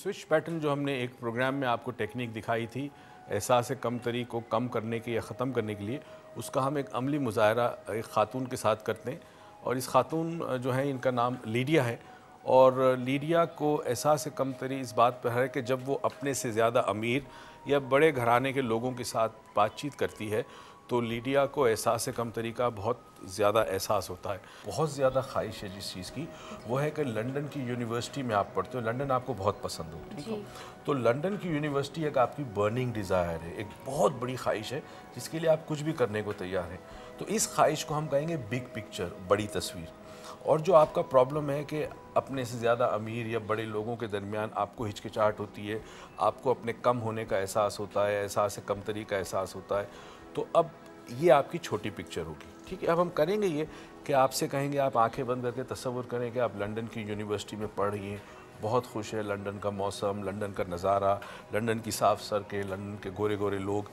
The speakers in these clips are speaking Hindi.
स्विच पैटर्न जो हमने एक प्रोग्राम में आपको टेक्निक दिखाई थी एहसास कम तरी को कम करने के या ख़त्म करने के लिए, उसका हम एक अमली मुज़ाहरा एक ख़ातून के साथ करते हैं। और इस ख़ातून जो है इनका नाम लीडिया है। और लीडिया को एहसास कम तरी इस बात पर है कि जब वो अपने से ज़्यादा अमीर या बड़े घराने के लोगों के साथ बातचीत करती है तो लीडिया को एहसास कम तरी का बहुत ज़्यादा एहसास होता है। बहुत ज़्यादा ख्वाहिश है जिस चीज़ की, वो है कि लंदन की यूनिवर्सिटी में आप पढ़ते हो, लंदन आपको बहुत पसंद हो, ठीक है। तो लंदन की यूनिवर्सिटी एक आपकी बर्निंग डिज़ायर है, एक बहुत बड़ी ख्वाहिश है जिसके लिए आप कुछ भी करने को तैयार हैं। तो इस ख्वाहिश को हम कहेंगे बिग पिक्चर, बड़ी तस्वीर। और जो आपका प्रॉब्लम है कि अपने से ज़्यादा अमीर या बड़े लोगों के दरमियान आपको हिचकिचाहट होती है, आपको अपने कम होने का एहसास होता है, एहसास कम तरी का एहसास होता है, तो अब ये आपकी छोटी पिक्चर होगी, ठीक है। अब हम करेंगे ये कि आपसे कहेंगे आप आंखें बंद करके तसव्वुर करें कि आप लंदन की यूनिवर्सिटी में पढ़ रही हैं, बहुत खुश है, लंदन का मौसम, लंदन का नज़ारा, लंदन की साफ़ सड़कें, लंदन के गोरे गोरे लोग।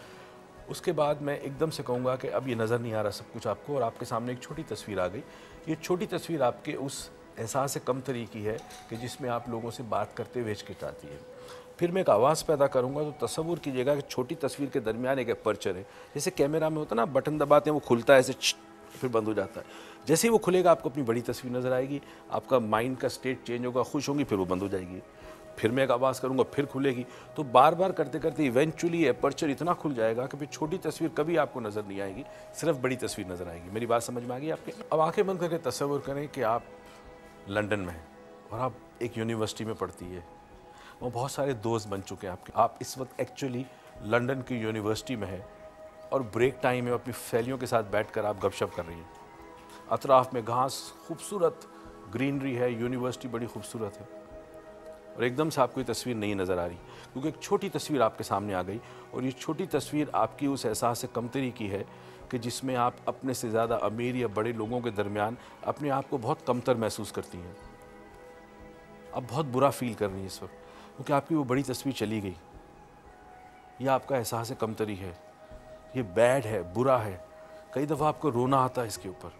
उसके बाद मैं एकदम से कहूँगा कि अब ये नज़र नहीं आ रहा सब कुछ आपको, और आपके सामने एक छोटी तस्वीर आ गई। ये छोटी तस्वीर आपके उस एहसास कम तरी की है कि जिसमें आप लोगों से बात करते हुए हिचकिचाती है। फिर मैं एक आवाज़ पैदा करूँगा, तो तसव्वुर कीजिएगा कि छोटी तस्वीर के दरमियान एक अपर्चर है, जैसे कैमरा में होता है ना, बटन दबाते हैं वो खुलता है ऐसे, फिर बंद हो जाता है। जैसे ही वो खुलेगा आपको अपनी बड़ी तस्वीर नज़र आएगी, आपका माइंड का स्टेट चेंज होगा, खुश होंगी, फिर वो बंद हो जाएगी। फिर मैं एक आवाज़ करूँगा, फिर खुलेगी। तो बार बार करते करते इवेंचुअली अपर्चर इतना खुल जाएगा कि फिर छोटी तस्वीर कभी आपको नज़र नहीं आएगी, सिर्फ बड़ी तस्वीर नज़र आएगी। मेरी बात समझ में आ गई आपके? अब आंखें बंद करके तसव्वुर करें कि आप लंदन में हैं और आप एक यूनिवर्सिटी में पढ़ती है, वो बहुत सारे दोस्त बन चुके हैं आपके। आप इस वक्त एक्चुअली लंदन की यूनिवर्सिटी में है और ब्रेक टाइम में अपनी सहेलियों के साथ बैठकर आप गपशप कर रही हैं। अतराफ़ में घास, खूबसूरत ग्रीनरी है, यूनिवर्सिटी बड़ी खूबसूरत है, और एकदम से आपको ये तस्वीर नहीं नज़र आ रही क्योंकि एक छोटी तस्वीर आपके सामने आ गई। और ये छोटी तस्वीर आपकी उस एहसास से कमतरी की है कि जिसमें आप अपने से ज़्यादा अमीर या बड़े लोगों के दरमियान अपने आप को बहुत कमतर महसूस करती हैं। अब बहुत बुरा फील कर रही हैं इस वक्त क्योंकि आपकी वो बड़ी तस्वीर चली गई। यह आपका एहसास कमतरी है, ये बैड है, बुरा है। कई दफ़ा आपको रोना आता है इसके ऊपर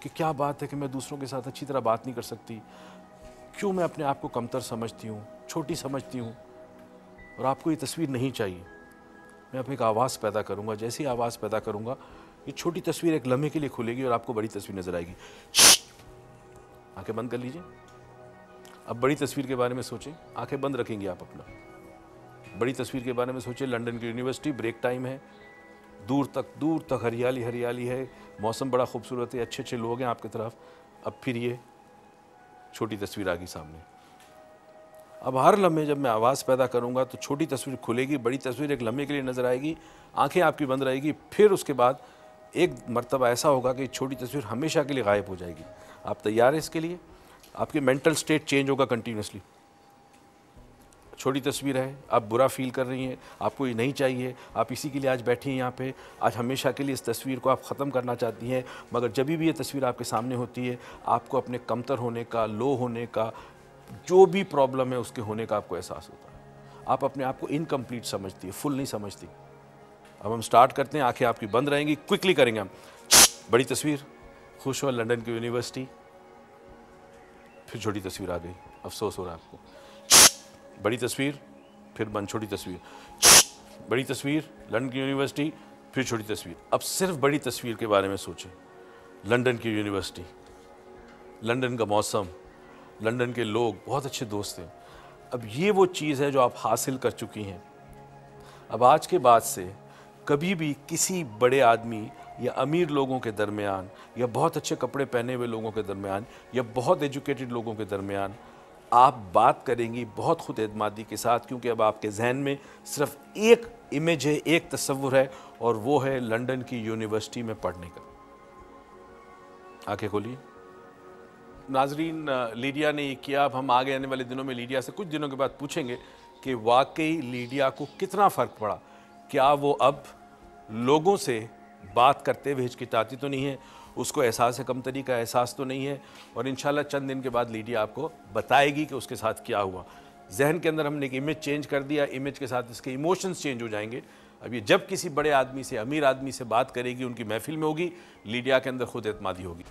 कि क्या बात है कि मैं दूसरों के साथ अच्छी तरह बात नहीं कर सकती, क्यों मैं अपने आप को कमतर समझती हूँ, छोटी समझती हूँ, और आपको ये तस्वीर नहीं चाहिए। मैं अब एक आवाज़ पैदा करूँगा, जैसी आवाज़ पैदा करूँगा ये छोटी तस्वीर एक लम्हे के लिए खुलेगी और आपको बड़ी तस्वीर नज़र आएगी। आंखें बंद कर लीजिए। अब बड़ी तस्वीर के बारे में सोचें, आंखें बंद रखेंगे आप अपना। बड़ी तस्वीर के बारे में सोचें, लंदन की यूनिवर्सिटी, ब्रेक टाइम है, दूर तक हरियाली हरियाली है, मौसम बड़ा खूबसूरत है, अच्छे अच्छे लोग हैं आपकी तरफ। अब फिर ये छोटी तस्वीर आ गई सामने। अब हर लम्हे जब मैं आवाज़ पैदा करूंगा तो छोटी तस्वीर खुलेगी, बड़ी तस्वीर एक लम्हे के लिए नज़र आएगी, आंखें आपकी बंद रहेगी। फिर उसके बाद एक मर्तबा ऐसा होगा कि छोटी तस्वीर हमेशा के लिए गायब हो जाएगी। आप तैयार हैं इसके लिए? आपकी मेंटल स्टेट चेंज होगा कंटिन्यूसली। छोटी तस्वीर है, आप बुरा फील कर रही हैं, आपको ये नहीं चाहिए, आप इसी के लिए आज बैठी हैं यहाँ पे, आज हमेशा के लिए इस तस्वीर को आप ख़त्म करना चाहती हैं। मगर जब भी ये तस्वीर आपके सामने होती है, आपको अपने कमतर होने का, लो होने का, जो भी प्रॉब्लम है उसके होने का आपको एहसास होता है। आप अपने आप को इनकम्प्लीट समझती है, फुल नहीं समझती। अब हम स्टार्ट करते हैं, आँखें आपकी बंद रहेंगी, क्विकली करेंगे हम। बड़ी तस्वीर, खुश हो, लंदन की यूनिवर्सिटी। फिर छोटी तस्वीर आ गई, अफसोस हो रहा है आपको। बड़ी तस्वीर, फिर बंद, छोटी तस्वीर, बड़ी तस्वीर, लंदन की यूनिवर्सिटी, फिर छोटी तस्वीर। अब सिर्फ बड़ी तस्वीर के बारे में सोचें। लंदन की यूनिवर्सिटी, लंदन का मौसम, लंदन के लोग, बहुत अच्छे दोस्त हैं। अब ये वो चीज़ है जो आप हासिल कर चुकी हैं। अब आज के बाद से कभी भी किसी बड़े आदमी या अमीर लोगों के दरमियान या बहुत अच्छे कपड़े पहने हुए लोगों के दरमियान या बहुत एजुकेटेड लोगों के दरमियान आप बात करेंगी बहुत खुद एतमादी के साथ, क्योंकि अब आपके जहन में सिर्फ एक इमेज है, एक तस्वुर है, और वो है लंदन की यूनिवर्सिटी में पढ़ने का। आंखें खोलिए। नाजरीन, लीडिया ने ये किया। अब हम आगे आने वाले दिनों में लीडिया से कुछ दिनों के बाद पूछेंगे कि वाकई लीडिया को कितना फ़र्क पड़ा। क्या वो अब लोगों से बात करते हुए हिचकिचाती तो नहीं है, उसको एहसास कमतरी का एहसास तो नहीं है, और इंशाल्लाह चंद दिन के बाद लीडिया आपको बताएगी कि उसके साथ क्या हुआ। जहन के अंदर हमने एक इमेज चेंज कर दिया, इमेज के साथ इसके इमोशंस चेंज हो जाएंगे। अब ये जब किसी बड़े आदमी से, अमीर आदमी से बात करेगी, उनकी महफिल में होगी, लीडिया के अंदर खुद एतमादी होगी।